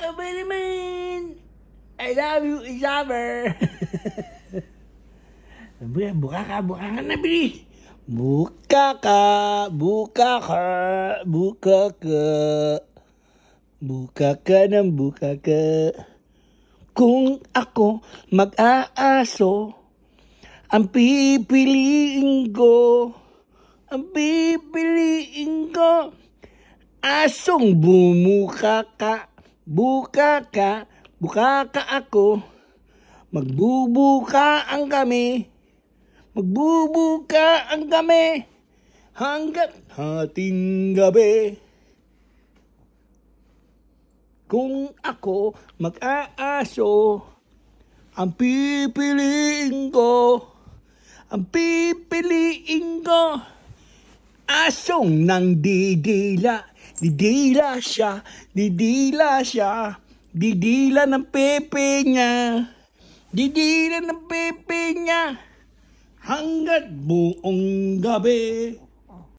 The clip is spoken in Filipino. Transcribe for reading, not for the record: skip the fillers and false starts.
Aba naman! I love you, Isabel! Buka ka na, bilis! Buka ka. Buka ka ng buka ka. Kung ako mag-aaso, ang pipiliin ko, asong bumuka ka. Buka ka ako, magbubukaan kami hanggat hating gabi. Kung ako mag-aaso, ang pipiliin ko, asong nang didila ng pepe niya, hanggat buong gabi.